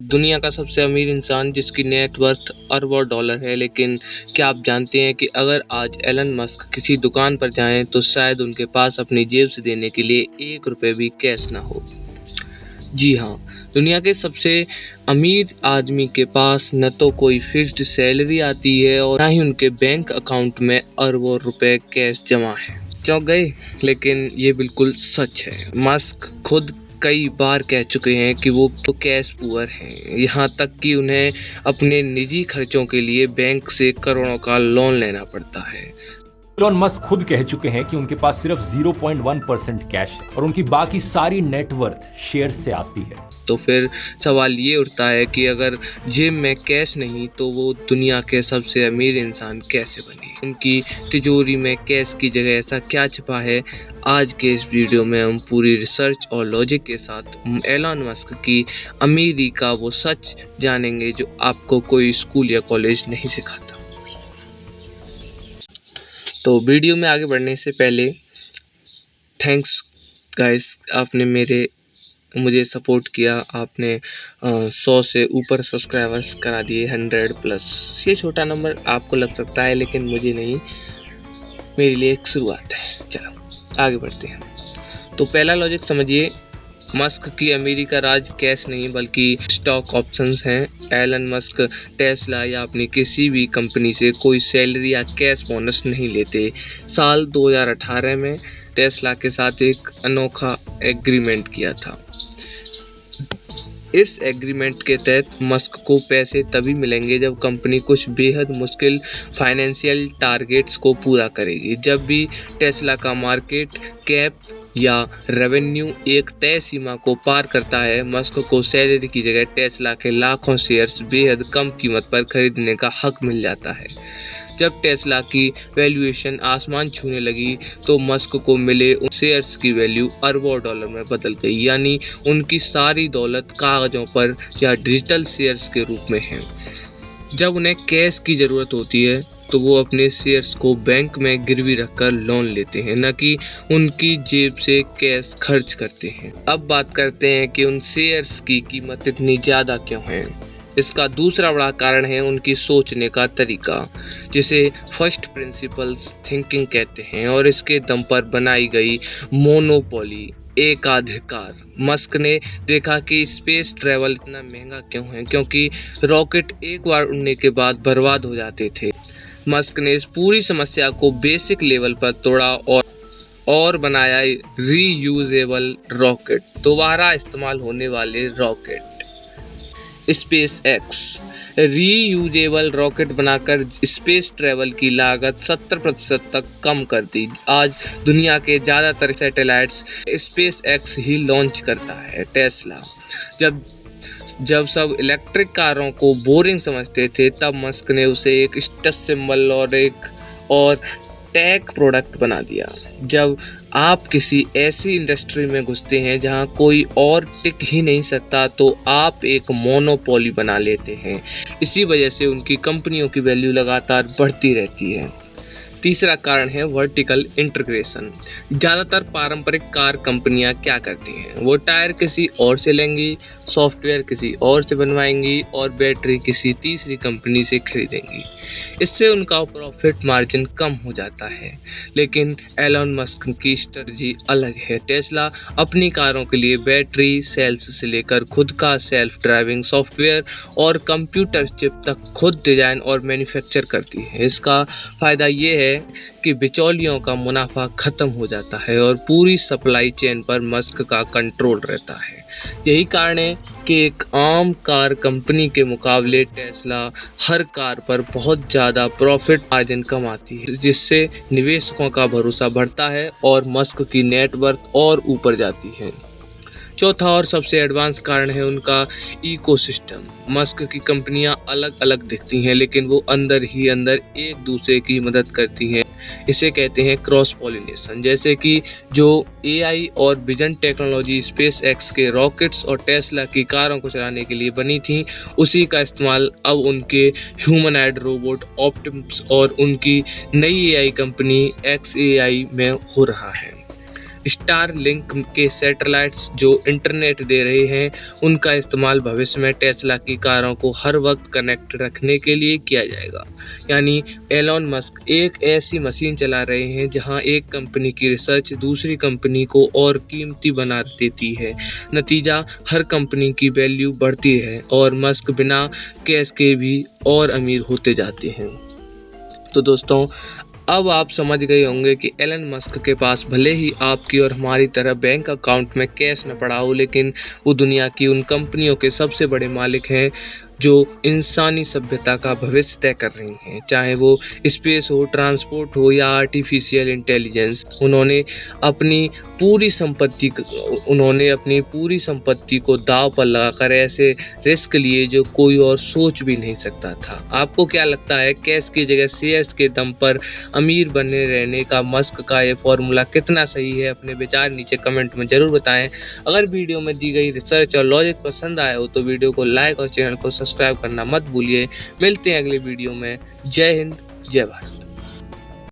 दुनिया का सबसे अमीर इंसान जिसकी नेट वर्थ अरबों डॉलर है, लेकिन क्या आप जानते हैं कि अगर आज एलन मस्क किसी दुकान पर जाएं तो शायद उनके पास अपनी जेब से देने के लिए 1 रुपये भी कैश ना हो। जी हाँ, दुनिया के सबसे अमीर आदमी के पास न तो कोई फिक्स्ड सैलरी आती है और ना ही उनके बैंक अकाउंट में अरबों रुपए कैश जमा है। चौंक गए? लेकिन ये बिल्कुल सच है। मस्क खुद कई बार कह चुके हैं कि वो तो कैश पुअर हैं, यहाँ तक कि उन्हें अपने निजी खर्चों के लिए बैंक से करोड़ों का लोन लेना पड़ता है। एलोन मस्क खुद कह चुके हैं कि उनके पास सिर्फ 0.1% कैश है और उनकी बाकी सारी नेटवर्थ शेयर से आती है। तो फिर सवाल ये उठता है कि अगर जेब में कैश नहीं तो वो दुनिया के सबसे अमीर इंसान कैसे बने? उनकी तिजोरी में कैश की जगह ऐसा क्या छिपा है? आज के इस वीडियो में हम पूरी रिसर्च और लॉजिक के साथ एलन मस्क की अमीरी का वो सच जानेंगे जो आपको कोई स्कूल या कॉलेज नहीं सिखाता। तो वीडियो में आगे बढ़ने से पहले थैंक्स गाइस, आपने मुझे सपोर्ट किया। आपने 100 से ऊपर सब्सक्राइबर्स करा दिए, 100+। ये छोटा नंबर आपको लग सकता है लेकिन मुझे नहीं, मेरे लिए एक शुरुआत है। चलो आगे बढ़ते हैं। तो पहला लॉजिक समझिए, मस्क की अमीरी का राज कैश नहीं बल्कि स्टॉक ऑप्शंस हैं। एलन मस्क टेस्ला या अपनी किसी भी कंपनी से कोई सैलरी या कैश बोनस नहीं लेते। साल 2018 में टेस्ला के साथ एक अनोखा एग्रीमेंट किया था। इस एग्रीमेंट के तहत मस्क को पैसे तभी मिलेंगे जब कंपनी कुछ बेहद मुश्किल फाइनेंशियल टारगेट्स को पूरा करेगी। जब भी टेस्ला का मार्केट कैप या रेवेन्यू एक तय सीमा को पार करता है, मस्क को सैलरी की जगह टेस्ला के लाखों शेयर्स बेहद कम कीमत पर खरीदने का हक मिल जाता है। जब टेस्ला की वैल्यूएशन आसमान छूने लगी तो मस्क को मिले उन शेयर्स की वैल्यू अरबों डॉलर में बदल गई, यानी उनकी सारी दौलत कागजों पर या डिजिटल शेयर्स के रूप में है। जब उन्हें कैश की ज़रूरत होती है तो वो अपने शेयर्स को बैंक में गिरवी रखकर लोन लेते हैं, न कि उनकी जेब से कैश खर्च करते हैं। अब बात करते हैं कि उन शेयर्स की कीमत इतनी ज़्यादा क्यों है। इसका दूसरा बड़ा कारण है उनकी सोचने का तरीका, जिसे फर्स्ट प्रिंसिपल्स थिंकिंग कहते हैं, और इसके दम पर बनाई गई मोनोपोली, एकाधिकार। मस्क ने देखा कि स्पेस ट्रैवल इतना महंगा क्यों है, क्योंकि रॉकेट एक बार उड़ने के बाद बर्बाद हो जाते थे। मस्क ने इस पूरी समस्या को बेसिक लेवल पर तोड़ा और बनाया रीयूजेबल रॉकेट, दोबारा इस्तेमाल होने वाले rocket. Space x reusable rocket बनाकर स्पेस ट्रैवल की लागत 70% तक कम कर दी। आज दुनिया के ज़्यादातर सैटेलाइट्स स्पेस एक्स ही लॉन्च करता है। टेस्ला जब सब इलेक्ट्रिक कारों को बोरिंग समझते थे, तब मस्क ने उसे एक स्टेटस सिंबल और टेक प्रोडक्ट बना दिया। जब आप किसी ऐसी इंडस्ट्री में घुसते हैं जहां कोई और टिक ही नहीं सकता, तो आप एक मोनोपोली बना लेते हैं। इसी वजह से उनकी कंपनियों की वैल्यू लगातार बढ़ती रहती है। तीसरा कारण है वर्टिकल इंटीग्रेशन। ज़्यादातर पारंपरिक कार कंपनियां क्या करती हैं? वो टायर किसी और से लेंगी, सॉफ्टवेयर किसी और से बनवाएंगी और बैटरी किसी तीसरी कंपनी से खरीदेंगी। इससे उनका प्रॉफिट मार्जिन कम हो जाता है। लेकिन एलन मस्क की स्ट्रेटजी अलग है। टेस्ला अपनी कारों के लिए बैटरी सेल्स से लेकर खुद का सेल्फ ड्राइविंग सॉफ्टवेयर और कंप्यूटर चिप तक खुद डिजाइन और मैन्युफैक्चर करती है। इसका फ़ायदा ये है कि बिचौलियों का मुनाफा खत्म हो जाता है और पूरी सप्लाई चेन पर मस्क का कंट्रोल रहता है। यही कारण है कि एक आम कार कंपनी के मुकाबले टेस्ला हर कार पर बहुत ज़्यादा प्रॉफिट मार्जिन कमाती है, जिससे निवेशकों का भरोसा बढ़ता है और मस्क की नेटवर्थ और ऊपर जाती है। चौथा और सबसे एडवांस कारण है उनका इकोसिस्टम। मस्क की कंपनियां अलग अलग दिखती हैं, लेकिन वो अंदर ही अंदर एक दूसरे की मदद करती हैं। इसे कहते हैं क्रॉस पॉलिनेशन। जैसे कि जो AI और विजन टेक्नोलॉजी स्पेस एक्स के रॉकेट्स और टेस्ला की कारों को चलाने के लिए बनी थी, उसी का इस्तेमाल अब उनके ह्यूमनॉइड रोबोट ऑप्टिमस और उनकी नई AI कंपनी XAI में हो रहा है। स्टारलिंक के सैटेलाइट्स जो इंटरनेट दे रहे हैं, उनका इस्तेमाल भविष्य में टेस्ला की कारों को हर वक्त कनेक्ट रखने के लिए किया जाएगा। यानी एलोन मस्क एक ऐसी मशीन चला रहे हैं जहां एक कंपनी की रिसर्च दूसरी कंपनी को और कीमती बना देती है। नतीजा, हर कंपनी की वैल्यू बढ़ती है और मस्क बिना कैश के भी और अमीर होते जाते हैं। तो दोस्तों, अब आप समझ गए होंगे कि एलन मस्क के पास भले ही आपकी और हमारी तरह बैंक अकाउंट में कैश न पड़ा हो, लेकिन वो दुनिया की उन कंपनियों के सबसे बड़े मालिक हैं जो इंसानी सभ्यता का भविष्य तय कर रही हैं। चाहे वो स्पेस हो, ट्रांसपोर्ट हो या आर्टिफिशियल इंटेलिजेंस, उन्होंने अपनी पूरी संपत्ति को दांव पर लगाकर ऐसे रिस्क लिए जो कोई और सोच भी नहीं सकता था। आपको क्या लगता है, कैश की जगह शेयर्स के दम पर अमीर बने रहने का मस्क का ये फॉर्मूला कितना सही है? अपने विचार नीचे कमेंट में ज़रूर बताएं। अगर वीडियो में दी गई रिसर्च और लॉजिक पसंद आया हो तो वीडियो को लाइक और चैनल को सब्सक्राइब करना मत भूलिए। मिलते हैं अगले वीडियो में। जय हिंद, जय भारत।